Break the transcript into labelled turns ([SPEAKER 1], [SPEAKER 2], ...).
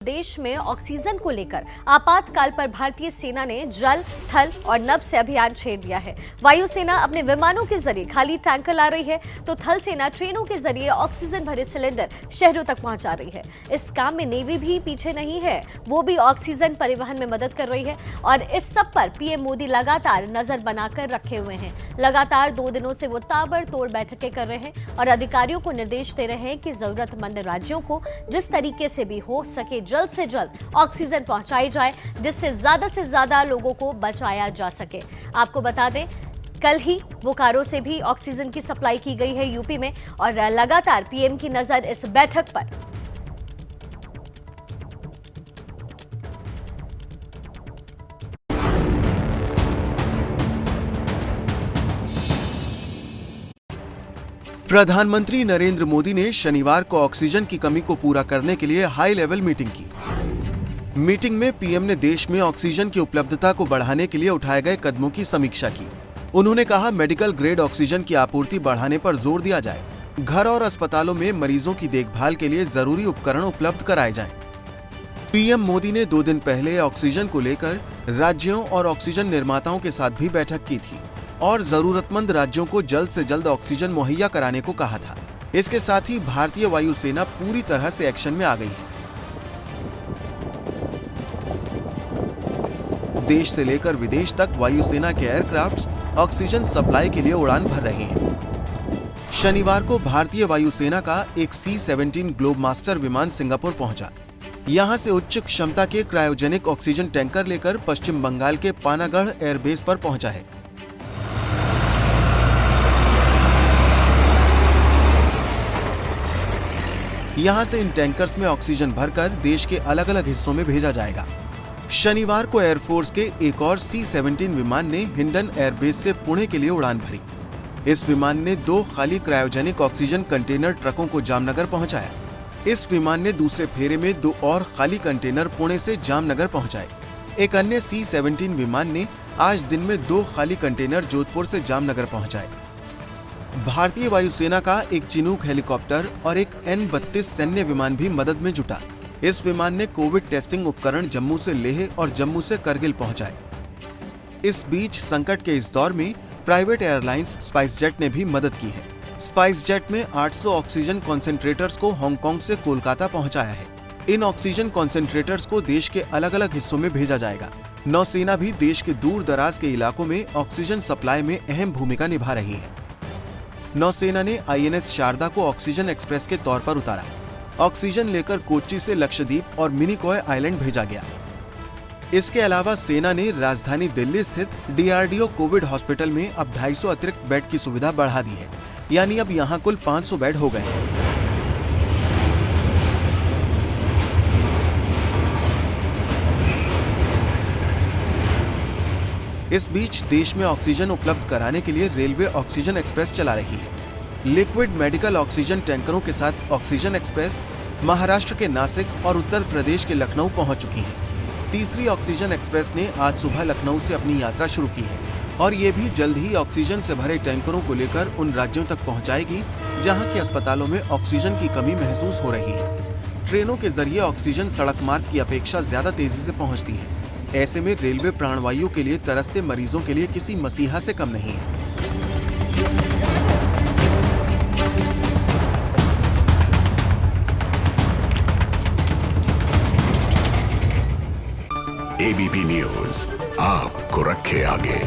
[SPEAKER 1] देश में ऑक्सीजन को लेकर आपातकाल पर भारतीय सेना ने जल, थल और नभ से अभियान छेड़ दिया है। वायुसेना अपने विमानों के जरिए खाली टैंकर ला रही है, तो थल सेना ट्रेनों के जरिए ऑक्सीजन भरे सिलेंडर शहरों तक पहुंचा रही है। इस काम में नेवी भी पीछे नहीं है, वो भी ऑक्सीजन परिवहन में मदद कर रही है और इस सब पर पीएम मोदी लगातार नजर बनाकर रखे हुए हैं। लगातार 2 दिनों से वो ताबड़तोड़ बैठकें कर रहे हैं और अधिकारियों को निर्देश दे रहे हैं कि जरूरतमंद राज्यों को जिस तरीके से भी हो सके जल्द से जल्द ऑक्सीजन पहुंचाई जाए, जिससे ज्यादा लोगों को बचाया जा सके। आपको बता दें, कल ही बोकारो से भी ऑक्सीजन की सप्लाई की गई है यूपी में और लगातार पीएम की नजर इस बैठक पर।
[SPEAKER 2] प्रधानमंत्री नरेंद्र मोदी ने शनिवार को ऑक्सीजन की कमी को पूरा करने के लिए हाई लेवल मीटिंग की। मीटिंग में पीएम ने देश में ऑक्सीजन की उपलब्धता को बढ़ाने के लिए उठाए गए कदमों की समीक्षा की। उन्होंने कहा, मेडिकल ग्रेड ऑक्सीजन की आपूर्ति बढ़ाने पर जोर दिया जाए। घर और अस्पतालों में मरीजों की देखभाल के लिए जरूरी उपकरण उपलब्ध कराए जाएं। पीएम मोदी ने 2 दिन पहले ऑक्सीजन को लेकर राज्यों और ऑक्सीजन निर्माताओं के साथ भी बैठक की थी और जरूरतमंद राज्यों को जल्द से जल्द ऑक्सीजन मुहैया कराने को कहा था। इसके साथ ही भारतीय वायुसेना पूरी तरह से एक्शन में आ गई है। देश से लेकर विदेश तक वायुसेना के एयरक्राफ्ट्स ऑक्सीजन सप्लाई के लिए उड़ान भर रहे हैं। शनिवार को भारतीय वायुसेना का एक C-17 ग्लोबमास्टर विमान सिंगापुर पहुंचा। यहां से उच्च क्षमता के क्रायोजेनिक ऑक्सीजन टैंकर लेकर पश्चिम बंगाल के पानागढ़ एयरबेस पर पहुंचा है। यहां से इन टैंकर्स में ऑक्सीजन भरकर देश के अलग अलग हिस्सों में भेजा जाएगा। शनिवार को एयरफोर्स के एक और C-17 विमान ने हिंडन एयरबेस से पुणे के लिए उड़ान भरी। इस विमान ने 2 खाली क्रायोजेनिक ऑक्सीजन कंटेनर ट्रकों को जामनगर पहुंचाया। इस विमान ने दूसरे फेरे में 2 और खाली कंटेनर पुणे से जामनगर पहुंचाए। एक अन्य C-17 विमान ने आज दिन में 2 खाली कंटेनर जोधपुर से जामनगर पहुंचाए। भारतीय वायुसेना का एक चिनूक हेलीकॉप्टर और एक N-32 सैन्य विमान भी मदद में जुटा। इस विमान ने कोविड टेस्टिंग उपकरण जम्मू से लेह और जम्मू से करगिल पहुंचाए। इस बीच संकट के इस दौर में प्राइवेट एयरलाइंस स्पाइसजेट ने भी मदद की है। स्पाइसजेट में 800 ऑक्सीजन कॉन्सेंट्रेटर्स को हांगकांग से कोलकाता पहुंचाया है। इन ऑक्सीजन कॉन्सेंट्रेटर्स को देश के अलग अलग हिस्सों में भेजा जाएगा। नौसेना भी देश के दूर दराज के इलाकों में ऑक्सीजन सप्लाई में अहम भूमिका निभा रही है। नौसेना ने INS शारदा को ऑक्सीजन एक्सप्रेस के तौर पर उतारा। ऑक्सीजन लेकर कोच्चि से लक्षद्वीप और मिनिकॉय आइलैंड भेजा गया। इसके अलावा सेना ने राजधानी दिल्ली स्थित DRDO कोविड हॉस्पिटल में अब 250 अतिरिक्त बेड की सुविधा बढ़ा दी है, यानी अब यहां कुल 500 बेड हो गए हैं। इस बीच देश में ऑक्सीजन उपलब्ध कराने के लिए रेलवे ऑक्सीजन एक्सप्रेस चला रही है। लिक्विड मेडिकल ऑक्सीजन टैंकरों के साथ ऑक्सीजन एक्सप्रेस महाराष्ट्र के नासिक और उत्तर प्रदेश के लखनऊ पहुंच चुकी है। तीसरी ऑक्सीजन एक्सप्रेस ने आज सुबह लखनऊ से अपनी यात्रा शुरू की है और ये भी जल्द ही ऑक्सीजन से भरे टैंकरों को लेकर उन राज्यों तक पहुंचाएगी जहां के अस्पतालों में ऑक्सीजन की कमी महसूस हो रही है। ट्रेनों के जरिए ऑक्सीजन सड़क मार्ग की अपेक्षा ज्यादा तेजी से पहुंचती है। ऐसे में रेलवे प्राणवायु के लिए तरसते मरीजों के लिए किसी मसीहा से कम नहीं है।
[SPEAKER 3] ABP न्यूज आपको रखे आगे।